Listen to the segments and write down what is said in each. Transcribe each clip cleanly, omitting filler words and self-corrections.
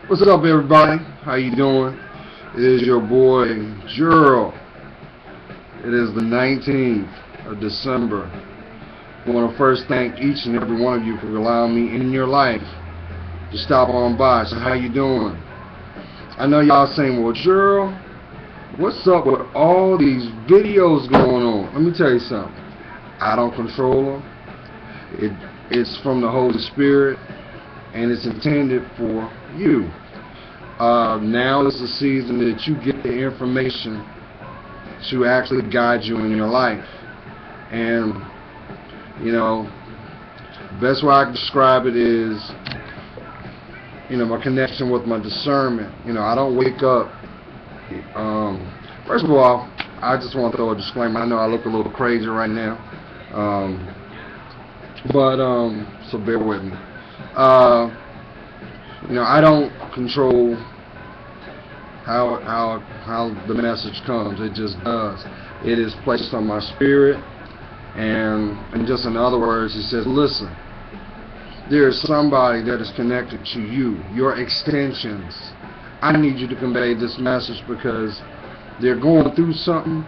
What's up, everybody? How you doing? It is your boy youre. It is the 19th of December. I want to first thank each and every one of you for allowing me in your life to stop on by. So how you doing? I know y'all saying, well, youre, what's up with all these videos going on? Let me tell you something. I don't control them. It's from the Holy Spirit, and it's intended for you. Now is the season that you get the information to actually guide you in your life. And you know, best way I can describe it is, my connection with my discernment. I don't wake up. First of all, I just want to throw a disclaimer. I know I look a little crazy right now, so bear with me. I don't control how the message comes. It just does. It is placed on my spirit, and just in other words, he says, listen, there is somebody that is connected to you, your extensions. I need you to convey this message because they're going through something,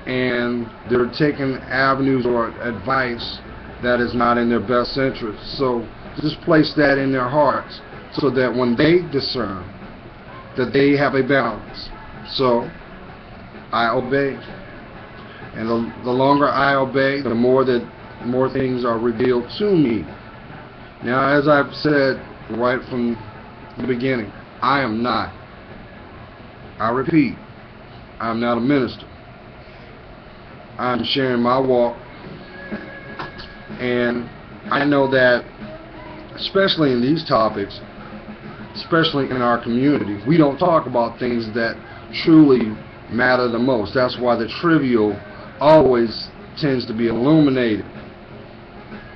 and they're taking avenues or advice that is not in their best interest. So just place that in their hearts, so that when they discern, that they have a balance. So I obey, and the longer I obey, the more things are revealed to me. Now, as I've said right from the beginning, I am not. I repeat, I'm not a minister. I'm sharing my walk, and I know that, especially in these topics, especially in our community, we don't talk about things that truly matter the most. That's why the trivial always tends to be illuminated.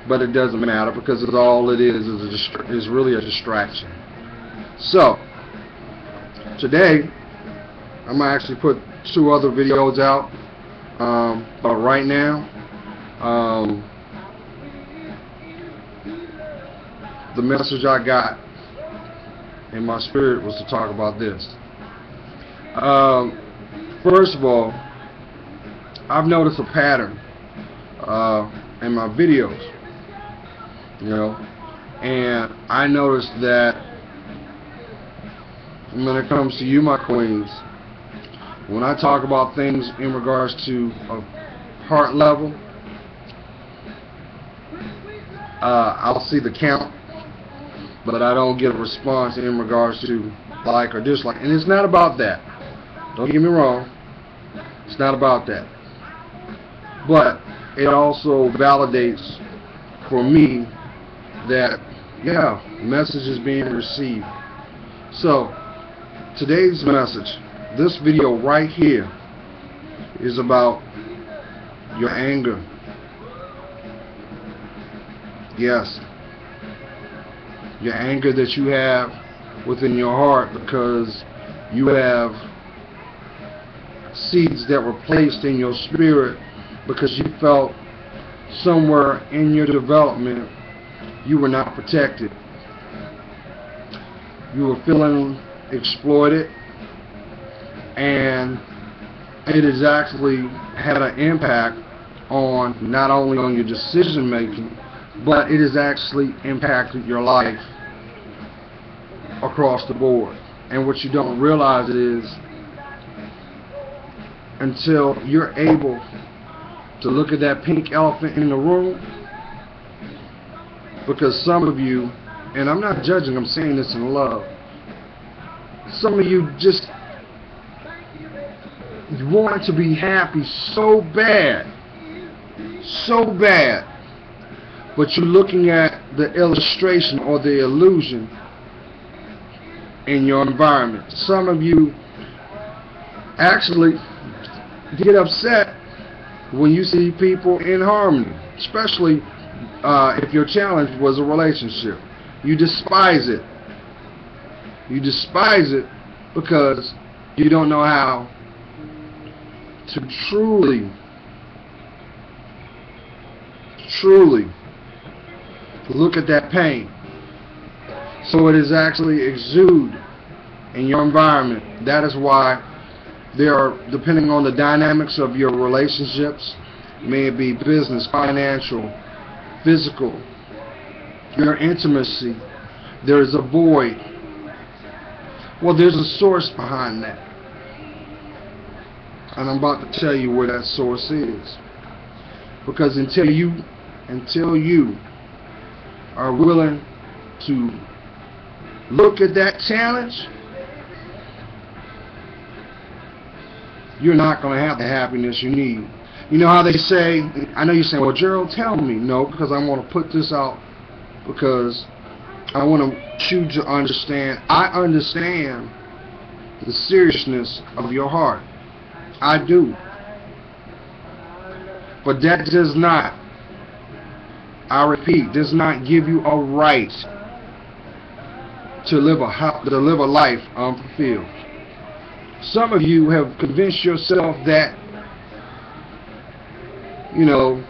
But it doesn't matter, because all it is really a distraction. So today I'm gonna actually put 2 other videos out, but right now the message I got in my spirit was to talk about this. First of all, I've noticed a pattern in my videos, and I noticed that when it comes to you, my queens, when I talk about things in regards to a heart level, I'll see the count, but I don't get a response in regards to like or dislike. And it's not about that. Don't get me wrong. It's not about that. But it also validates for me that, yeah, the message is being received. So today's message, this video right here, is about your anger. Yes, your anger that you have within your heart because you have seeds that were placed in your spirit because you felt somewhere in your development you were not protected. You were feeling exploited, and it has actually had an impact on not only on your decision making, but it has actually impacted your life across the board. And what you don't realize is, until you're able to look at that pink elephant in the room, because some of you, and I'm not judging, I'm saying this in love, some of you just want to be happy so bad, but you're looking at the illustration or the illusion in your environment. Some of you actually get upset when you see people in harmony, especially if your challenge was a relationship. You despise it. You despise it because you don't know how to truly look at that pain. So it is actually exude in your environment. That is why there are, depending on the dynamics of your relationships, may it be business, financial, physical, your intimacy, there is a void. Well, there's a source behind that. And I'm about to tell you where that source is. Because until you are willing to look at that challenge, you're not going to have the happiness you need. You know how they say, I know you're saying, well, Gerald, tell me. No, because I want to put this out, because I want you to understand. I understand the seriousness of your heart. I do. But that does not, I repeat, does not give you a right to live a life unfulfilled. Some of you have convinced yourself that, you know,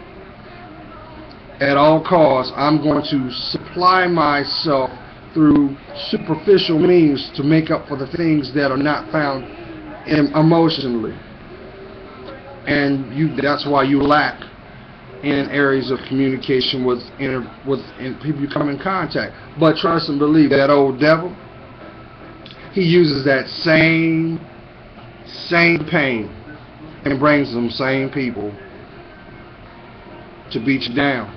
at all costs, I'm going to supply myself through superficial means to make up for the things that are not found emotionally. And that's why you lack in areas of communication with people you come in contact. But trust and believe, that old devil, he uses that same pain and brings them same people to beat you down.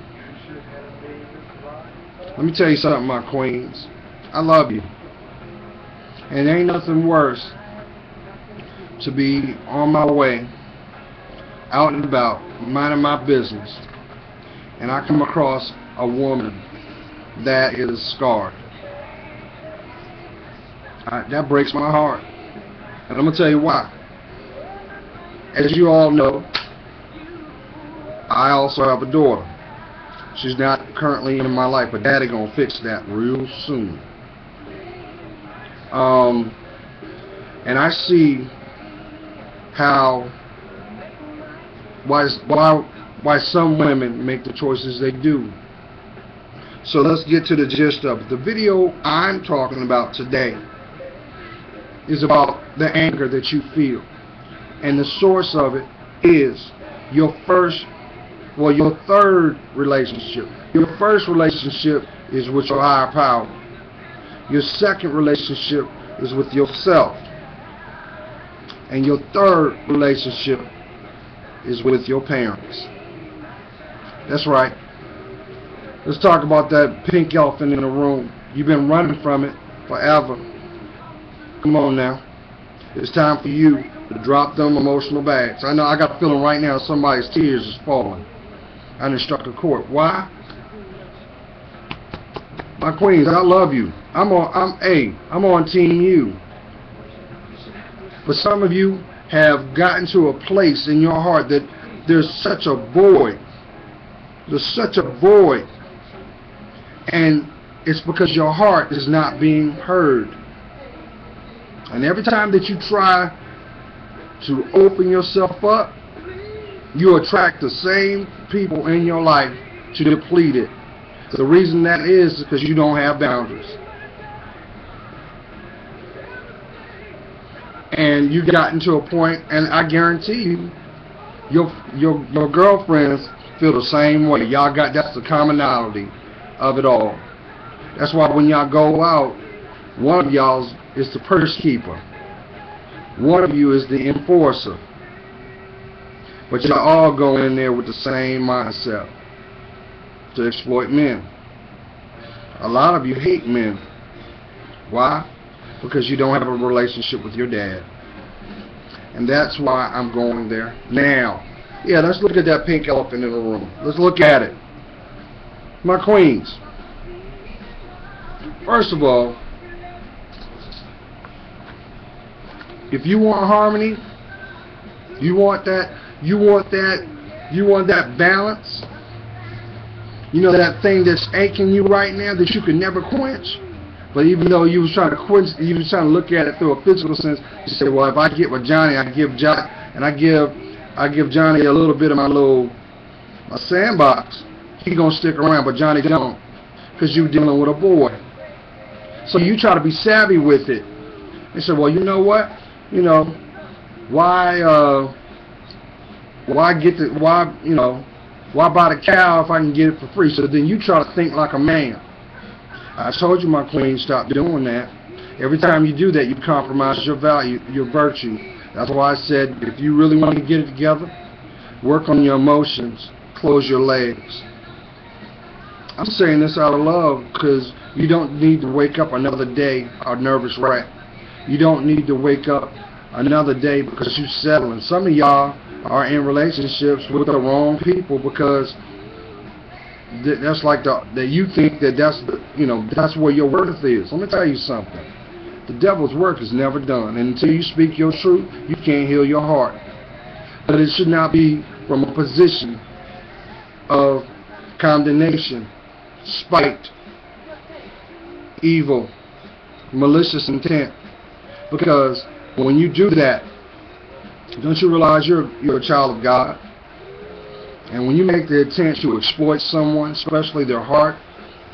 Let me tell you something, my queens. I love you. And there ain't nothing worse to be on my way, out and about, minding my business, and I come across a woman that is scarred. That breaks my heart. And I'm going to tell you why. As you all know, I also have a daughter. She's not currently in my life, but Daddy gonna fix that real soon. And I see why some women make the choices they do. So let's get to the gist of it. The video I'm talking about today is about the anger that you feel, and the source of it is your third relationship. Your first relationship is with your higher power. Your second relationship is with yourself. And your third relationship is with your parents. That's right. Let's talk about that pink elephant in the room. You've been running from it forever. Come on now. It's time for you to drop them emotional bags. I know I got a feeling right now somebody's tears is falling. I done struck a chord. Why? My queens, I love you. I'm on team you. But some of you have gotten to a place in your heart that there's such a void. There's such a void. And it's because your heart is not being heard. And every time that you try to open yourself up, you attract the same people in your life to deplete it. The reason that is because you don't have boundaries. And you've gotten to a point, and I guarantee you, your girlfriends feel the same way. Y'all got, that's the commonality of it all. That's why when y'all go out, one of y'all is the purse keeper. One of you is the enforcer. But y'all all go in there with the same mindset, to exploit men. A lot of you hate men. Why? Because you don't have a relationship with your dad. And that's why I'm going there now. Yeah, let's look at that pink elephant in the room. Let's look at it. My queens. First of all, if you want harmony, you want that balance, you know, that thing that's aching you right now that you can never quench. But even though you was trying to quench, you was trying to look at it through a physical sense, you say, well, if I get with Johnny, I give Johnny a little bit of my sandbox, he gonna stick around, but Johnny don't, because you dealing with a boy. So you try to be savvy with it. They say, well, you know what? You know, why buy the cow if I can get it for free? So then you try to think like a man. I told you, my queen, stop doing that. Every time you do that, you compromise your value, your virtue. That's why I said, if you really want to get it together, work on your emotions, close your legs. I'm saying this out of love, because you don't need to wake up another day a nervous wreck. You don't need to wake up another day because you're settling. Some of y'all are in relationships with the wrong people because that's like that you think that's where your worth is. Let me tell you something. The devil's work is never done, and until you speak your truth, you can't heal your heart. But it should not be from a position of condemnation, spite, evil, malicious intent. Because when you do that, don't you realize you're a child of God? And when you make the attempt to exploit someone, especially their heart,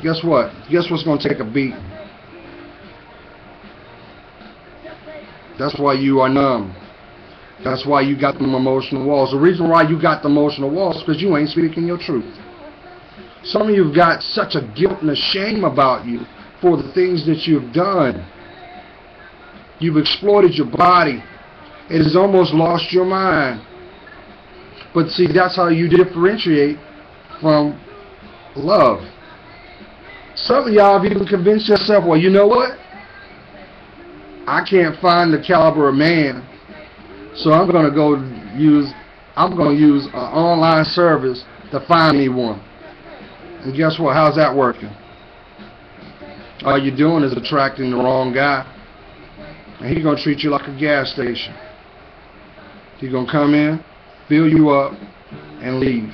guess what? Guess what's going to take a beat? That's why you are numb. That's why you got them emotional walls. The reason why you got the emotional walls is because you ain't speaking your truth. Some of you have got such a guilt and a shame about you for the things that you've done. You've exploited your body. It has almost lost your mind. But see, that's how you differentiate from love. Some of y'all have even convinced yourself, well, you know what? I can't find the caliber of man, so I'm going to use an online service to find me one. And guess what? How's that working? All you're doing is attracting the wrong guy. And he's going to treat you like a gas station. He's going to come in, fill you up, and leave.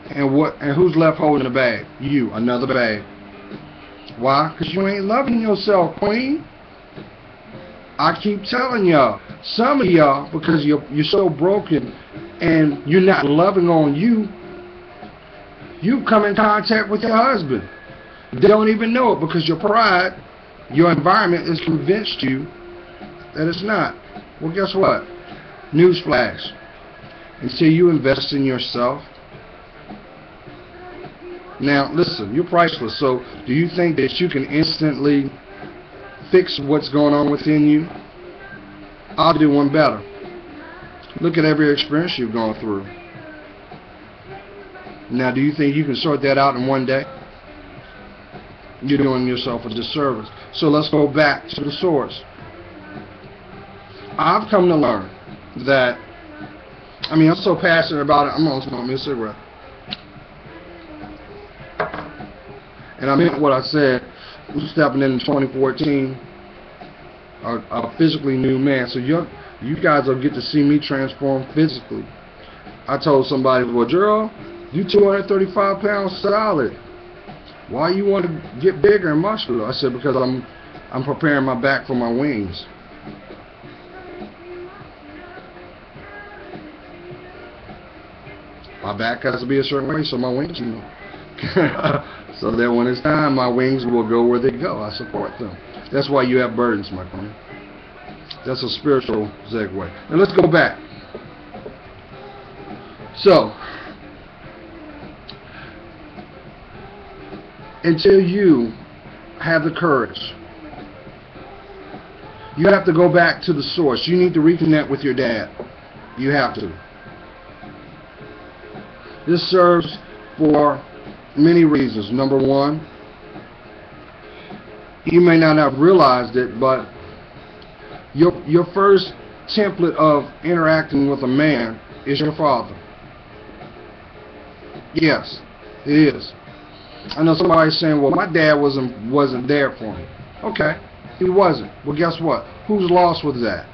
And who's left holding the bag? You, another bag. Why? Because you ain't loving yourself, queen. I keep telling y'all, some of y'all, because you're so broken and you're not loving on you, you come in contact with your husband. They don't even know it because your pride, your environment has convinced you that it's not. Well, guess what? Newsflash. Until you invest in yourself. Now, listen, you're priceless. So, do you think that you can instantly fix what's going on within you? I'll do one better. Look at every experience you've gone through. Now, do you think you can sort that out in one day? You're doing yourself a disservice. So let's go back to the source. I've come to learn that, I'm so passionate about it, I'm going to smoke me a cigarette. And I meant what I said. We're stepping in 2014, a physically new man. So you guys will get to see me transform physically. I told somebody, well, Gerald, you 235 pounds solid. Why you want to get bigger and muscular? I said, because I'm preparing my back for my wings. My back has to be a certain way, so my wings, so that when it's time, my wings will go where they go. I support them. That's why you have burdens, my friend. That's a spiritual segue. Now let's go back. So, until you have the courage, you have to go back to the source. You need to reconnect with your dad. You have to. This serves for many reasons. Number one, you may not have realized it, but your first template of interacting with a man is your father. Yes, it is. I know somebody's saying, well, my dad wasn't there for me. Okay, he wasn't. Well, guess what? Whose loss was that?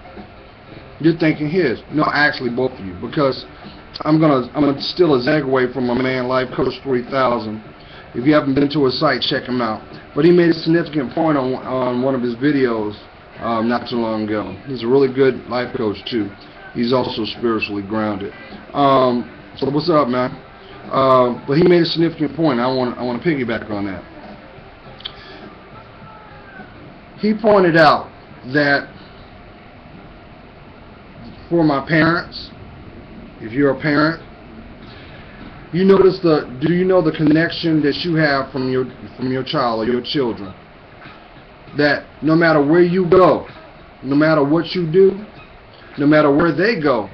You're thinking his. No, actually both of you, because I'm gonna steal a segue from my man Life Coach 3000. If you haven't been to his site, check him out. But he made a significant point on one of his videos not too long ago. He's a really good life coach too. He's also spiritually grounded. So what's up, man? But he made a significant point. I want to piggyback on that. he pointed out that for my parents, if you're a parent, do you know the connection that you have from your child or your children? That no matter where you go, no matter what you do, no matter where they go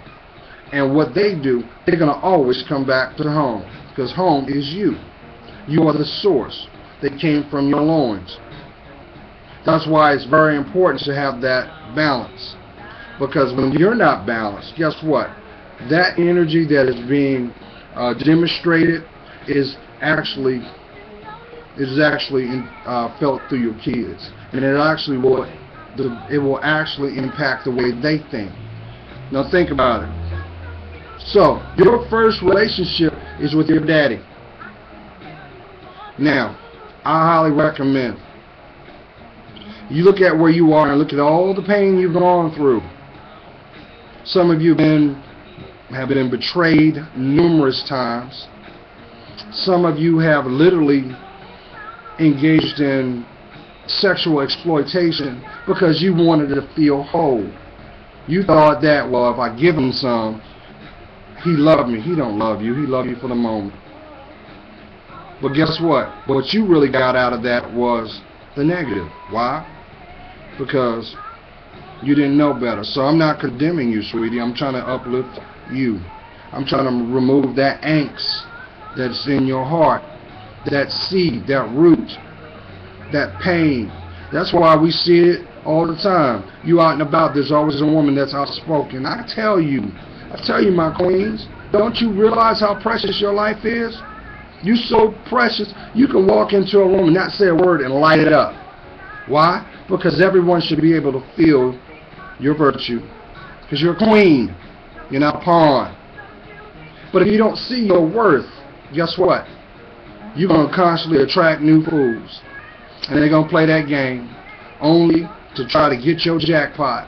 and what they do, they're going to always come back to home, because home is you. You are the source that came from your loins. That's why it's very important to have that balance, because when you're not balanced, guess what? That energy that is being demonstrated is actually felt through your kids, and it will actually impact the way they think. Now think about it. So your first relationship is with your daddy. Now, I highly recommend you look at where you are and look at all the pain you've gone through. Some of you have been betrayed numerous times. Some of you have literally engaged in sexual exploitation because you wanted to feel whole. You thought that, well, if I give him some, he loved me. He don't love you. He loved you for the moment. But guess what? What you really got out of that was the negative. Why? Because you didn't know better. So I'm not condemning you, sweetie. I'm trying to uplift you. I'm trying to remove that angst that's in your heart, that seed, that root, that pain. That's why we see it all the time. You out and about, there's always a woman that's outspoken. I tell you, my queens, don't you realize how precious your life is? You so precious, you can walk into a room and not say a word and light it up. Why? Because everyone should be able to feel your virtue. Because you're a queen. You're not a pawn. But if you don't see your worth, guess what? You're going to constantly attract new fools. And they're going to play that game only to try to get your jackpot.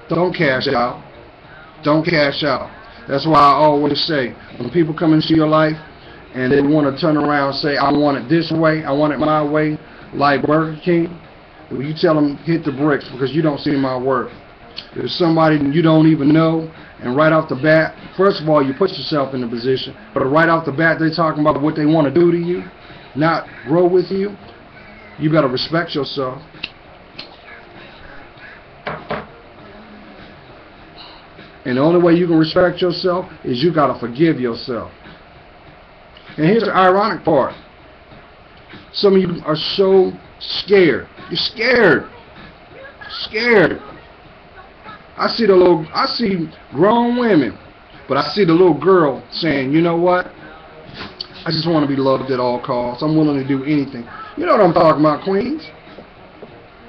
Don't cash out. Don't cash out. That's why I always say, when people come into your life and they want to turn around and say, I want it this way, I want it my way, like Burger King, well, you tell them, hit the bricks, because you don't see my worth. If somebody you don't even know, and right off the bat, first of all, you put yourself in a position, but right off the bat, they're talking about what they want to do to you, not grow with you, you better respect yourself. And the only way you can respect yourself is you got to forgive yourself. And here's the ironic part. Some of you are so scared. You're scared. Scared. I see grown women, but I see the little girl saying, you know what? I just want to be loved at all costs. I'm willing to do anything. You know what I'm talking about, queens?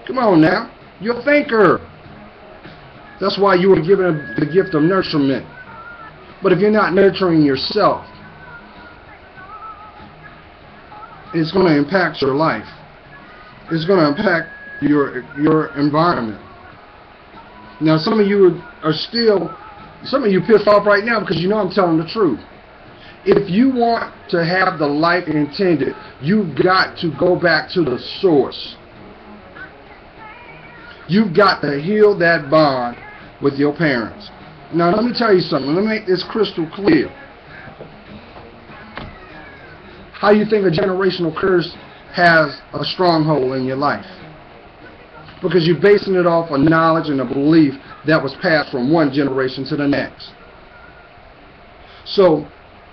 Come on now. You're a thinker. That's why you were given the gift of nurturement. But if you're not nurturing yourself, it's going to impact your life. It's going to impact your environment. Now, some of you pissed off right now because you know I'm telling the truth. If you want to have the life intended, you've got to go back to the source. You've got to heal that bond with your parents. Now, let me tell you something. Let me make this crystal clear. How you think a generational curse has a stronghold in your life? Because you're basing it off a knowledge and a belief that was passed from one generation to the next. So,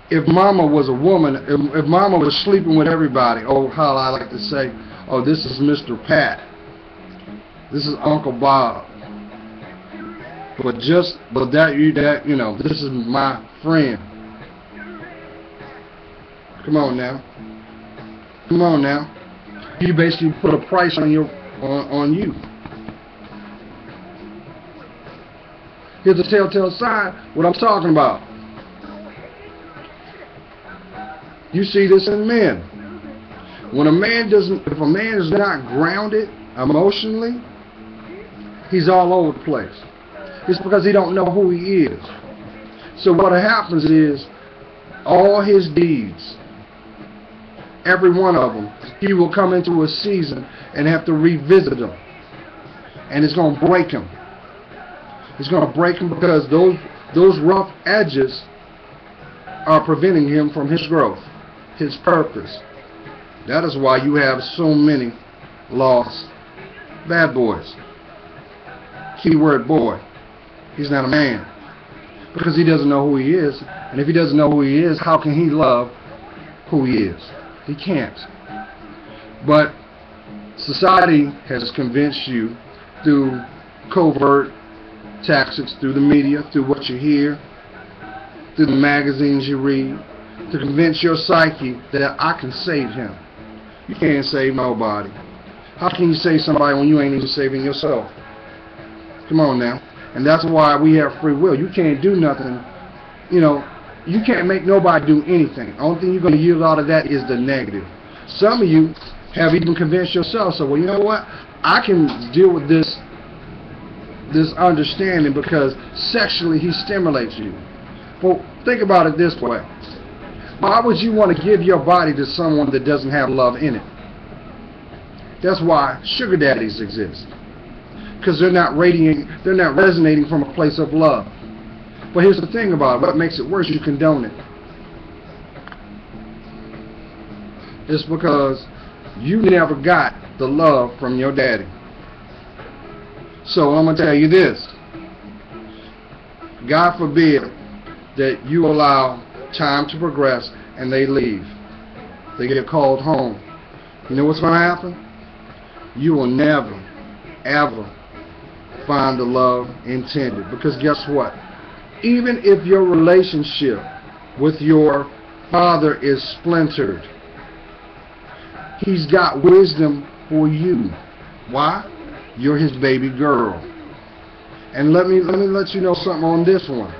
if mama was a woman, if mama was sleeping with everybody, oh, how I like to say, oh, this is Mr. Pat. This is Uncle Bob. But you know, this is my friend. Come on now. Come on now. You basically put a price on you. Here's a telltale sign what I'm talking about. You see this in men. When if a man is not grounded emotionally, he's all over the place. It's because he don't know who he is. So what happens is all his deeds, Every one of them. He will come into a season and have to revisit them. And it's going to break him. It's going to break him because those rough edges are preventing him from his growth, his purpose. That is why you have so many lost bad boys. Keyword boy. He's not a man. Because he doesn't know who he is. And if he doesn't know who he is, how can he love who he is? He can't. But society has convinced you through covert tactics, through the media, through what you hear, through the magazines you read, to convince your psyche that I can save him. You can't save nobody. How can you save somebody when you ain't even saving yourself? Come on now. And that's why we have free will. You can't do nothing. You can't make nobody do anything. The only thing you're going to yield out of that is the negative. Some of you have even convinced yourself, so, well, you know what? I can deal with this understanding because sexually he stimulates you. Well, think about it this way. Why would you want to give your body to someone that doesn't have love in it? That's why sugar daddies exist. Because they're not resonating from a place of love. But here's the thing about it. What makes it worse, you condone it. It's because you never got the love from your daddy. So I'm going to tell you this. God forbid that you allow time to progress and they leave. They get called home. You know what's going to happen? You will never, ever find the love intended. Because guess what? Even if your relationship with your father is splintered, he's got wisdom for you. Why? You're his baby girl. And let me let you know something on this one.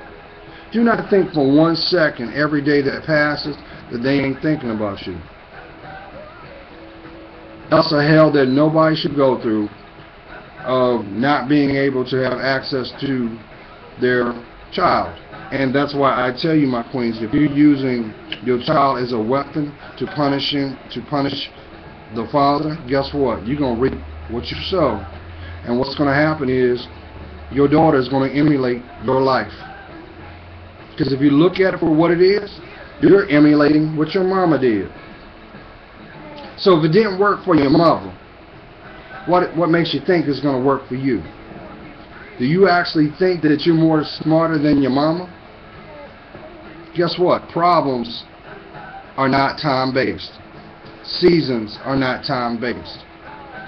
Do not think for 1 second every day that passes that they ain't thinking about you. That's a hell that nobody should go through, of not being able to have access to their child. And that's why I tell you, my queens, if you're using your child as a weapon to punish the father, guess what? You're going to reap what you sow. And what's going to happen is your daughter is going to emulate your life. Because if you look at it for what it is, you're emulating what your mama did. So if it didn't work for your mother, what makes you think it's going to work for you? Do you actually think that you're more smarter than your mama? Guess what? Problems are not time-based. Seasons are not time-based.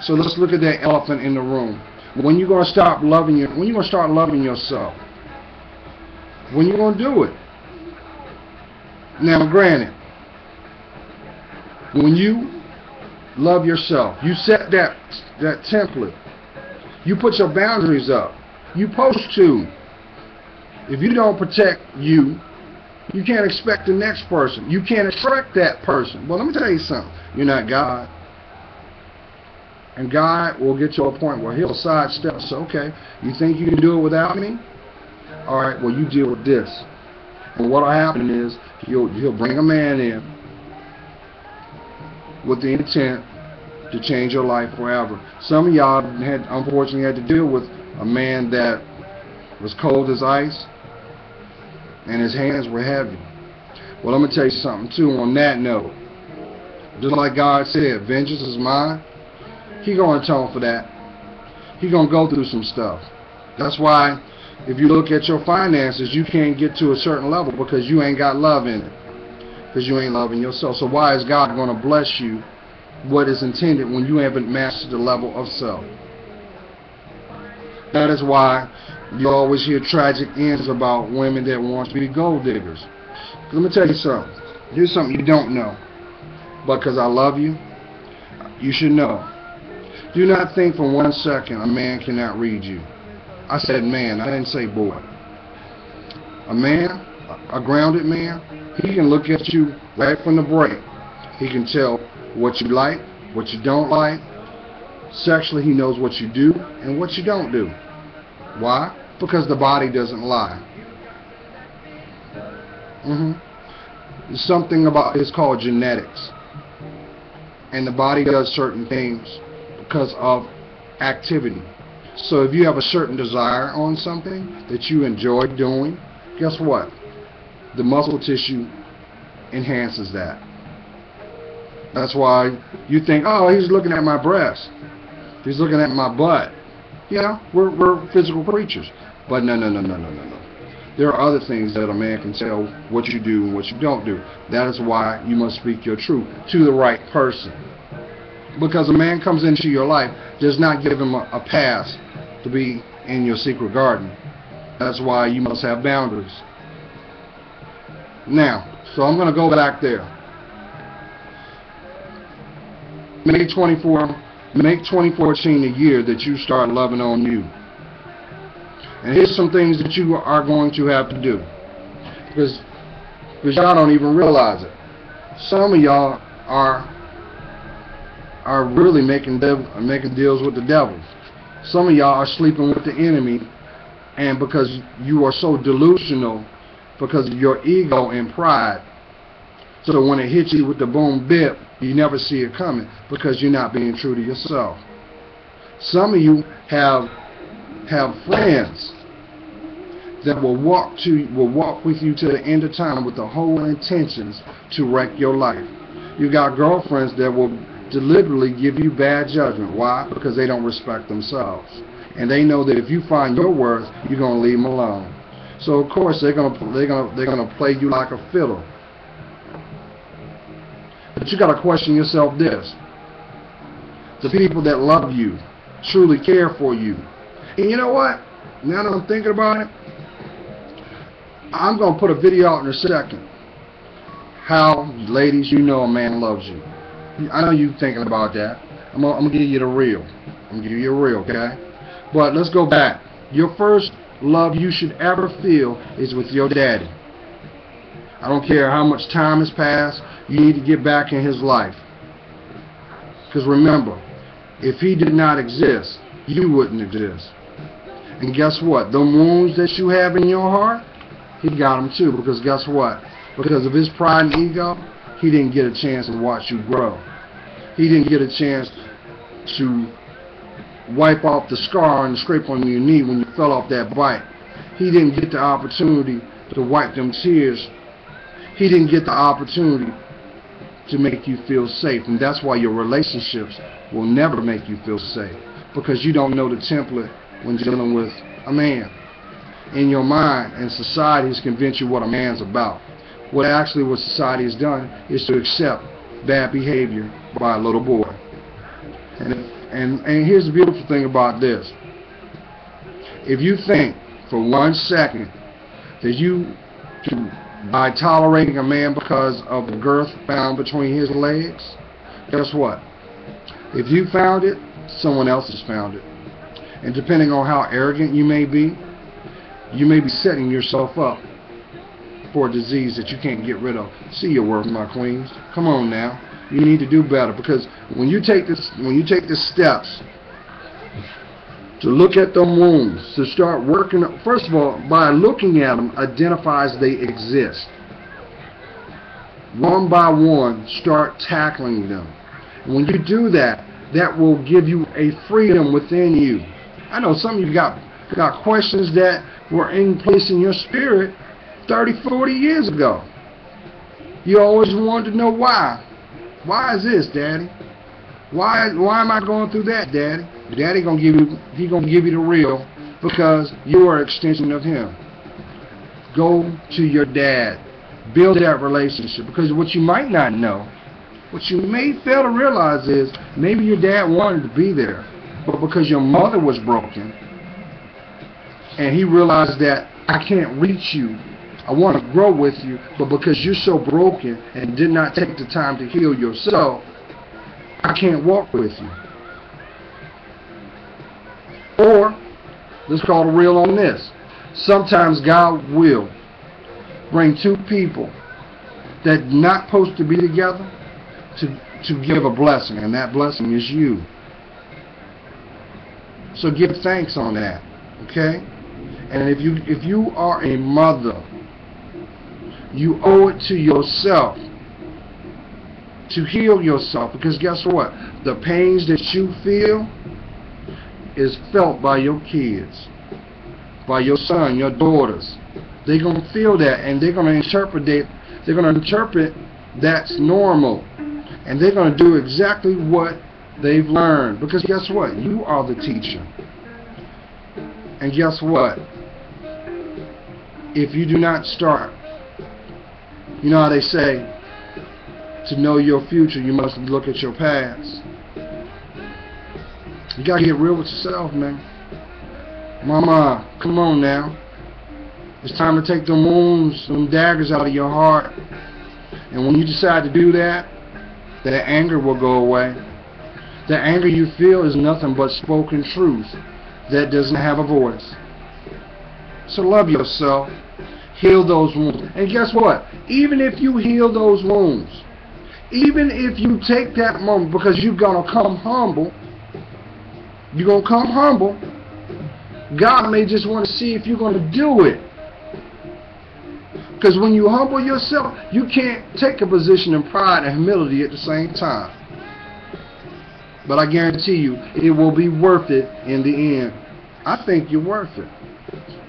So let's look at that elephant in the room. When you going to start loving yourself? When you going to do it? Now, granted, when you love yourself, you set that template. You put your boundaries up. You supposed to. If you don't protect you, you can't expect the next person. You can't attract that person. Well, let me tell you something. You're not God. And God will get to a point where he'll sidestep. So, okay, you think you can do it without me? All right, well, you deal with this. And what will happen is he'll bring a man in with the intent to change your life forever. Some of y'all unfortunately had to deal with a man that was cold as ice and his hands were heavy. Well, I'm going to tell you something too on that note. Just like God said, vengeance is mine. He going to atone for that. He going to go through some stuff. That's why if you look at your finances, you can't get to a certain level because you ain't got love in it. Because you ain't loving yourself. So why is God going to bless you what is intended when you haven't mastered the level of self? That is why you always hear tragic ends about women that want to be gold diggers. Let me tell you something. Here's something you don't know. But because I love you, you should know. Do not think for 1 second a man cannot read you. I said man, I didn't say boy. A man, a grounded man, he can look at you right from the break. He can tell what you like, what you don't like. Sexually, he knows what you do and what you don't do. Why? Because the body doesn't lie. It's something about, it's called genetics. and the body does certain things because of activity. So if you have a certain desire on something that you enjoy doing, guess what? The muscle tissue enhances that. That's why you think, oh, he's looking at my breast, he's looking at my butt. Yeah, we're physical creatures. But no. There are other things that a man can tell what you do and what you don't do. That is why you must speak your truth to the right person. Because a man comes into your life, does not give him a pass to be in your secret garden. That's why you must have boundaries. Now, so I'm going to go back there. Make 2014 the year that you start loving on you. And here's some things that you are going to have to do. Because y'all don't even realize it. Some of y'all are really making deals with the devil. Some of y'all are sleeping with the enemy, and because you are so delusional, because of your ego and pride, so when it hits you with the boom bip, you never see it coming because you're not being true to yourself. Some of you have friends that will walk with you to the end of time with the whole intentions to wreck your life. You got girlfriends that will deliberately give you bad judgment. Why? Because they don't respect themselves, and they know that if you find your worth, you're gonna leave them alone. So of course they're gonna play you like a fiddle. But you gotta question yourself this: the people that love you, truly care for you. And you know what? Now that I'm thinking about it, I'm gonna put a video out in a second. How, ladies, you know a man loves you. I know you thinking about that. I'm gonna give you the real. I'm gonna give you the real, okay? But let's go back. Your first love you should ever feel is with your daddy. I don't care how much time has passed. You need to get back in his life. Because remember, if he did not exist, you wouldn't exist. And guess what? The wounds that you have in your heart, he got them too. Because guess what? Because of his pride and ego, he didn't get a chance to watch you grow. He didn't get a chance to wipe off the scar and the scrape on your knee when you fell off that bike. He didn't get the opportunity to wipe them tears. He didn't get the opportunity to make you feel safe. And that's why your relationships will never make you feel safe. Because you don't know the template when dealing with a man. In your mind, and society has convinced you what a man's about. What society has done is to accept bad behavior by a little boy. And here's the beautiful thing about this. If you think for 1 second that you can, by tolerating a man because of the girth found between his legs, guess what? If you found it, someone else has found it. And depending on how arrogant you may be setting yourself up for a disease that you can't get rid of. See your worth, my queens. Come on now. You need to do better, because when you take the steps to look at them wounds, to start working, first of all, by looking at them, identifies they exist. One by one, start tackling them. And when you do that, that will give you a freedom within you. I know some of you got questions that were in place in your spirit 30, 40 years ago. You always wanted to know why. Why is this, Daddy? Why am I going through that, Daddy? Daddy gonna give you the real, because you are an extension of him. Go to your dad. Build that relationship, because what you might not know, what you may fail to realize is maybe your dad wanted to be there, but because your mother was broken and he realized that I can't reach you, I want to grow with you, but because you're so broken and did not take the time to heal yourself, I can't walk with you. Or, let's call the real on this. Sometimes God will bring two people that are not supposed to be together to give a blessing, and that blessing is you. So give thanks on that, okay? And if you are a mother, you owe it to yourself to heal yourself, because guess what? The pains that you feel is felt by your kids, by your son, your daughters. They're going to feel that, and they're going to interpret it. They're going to interpret that's normal, and they're going to do exactly what they've learned, because guess what? You are the teacher. And guess what? If you do not start, you know how they say, to know your future, you must look at your past. You gotta get real with yourself, man. Mama, come on now. It's time to take them wounds, them daggers out of your heart. And when you decide to do that, that anger will go away. The anger you feel is nothing but spoken truth that doesn't have a voice. So love yourself. Heal those wounds. And guess what? Even if you heal those wounds, even if you take that moment, because you're going to come humble, you're going to come humble, God may just want to see if you're going to do it. Because when you humble yourself, you can't take a position of pride and humility at the same time. But I guarantee you, it will be worth it in the end. I think you're worth it.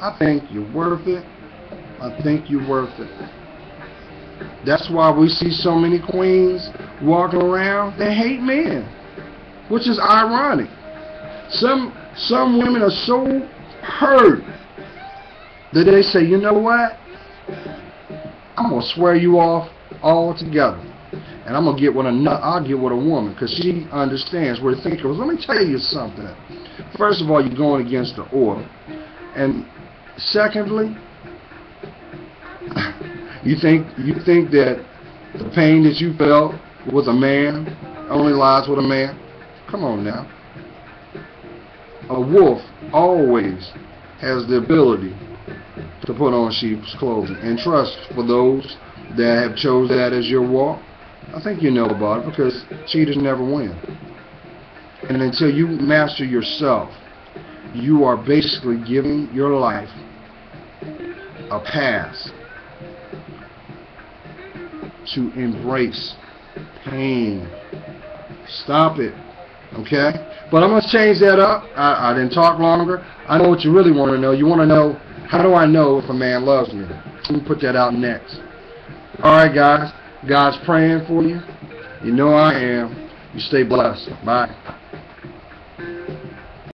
I think you're worth it. I think you're worth it. That's why we see so many queens walking around. They hate men, which is ironic. Some women are so hurt that they say, you know what? I'm gonna swear you off altogether, and I'm gonna get with I'll get with a woman, because she understands where the thinking goes. Let me tell you something. First of all, you're going against the order, and secondly, you think that the pain that you felt with a man only lies with a man? Come on now. A wolf always has the ability to put on sheep's clothing. And trust, for those that have chose that as your walk, I think you know about it, because cheaters never win. And until you master yourself, you are basically giving your life a pass to embrace pain. Stop it. Okay? But I'm going to change that up. I didn't talk longer. I know what you really want to know. You want to know, how do I know if a man loves me? Let me put that out next. Alright, guys. God's praying for you. You know I am. You stay blessed. Bye.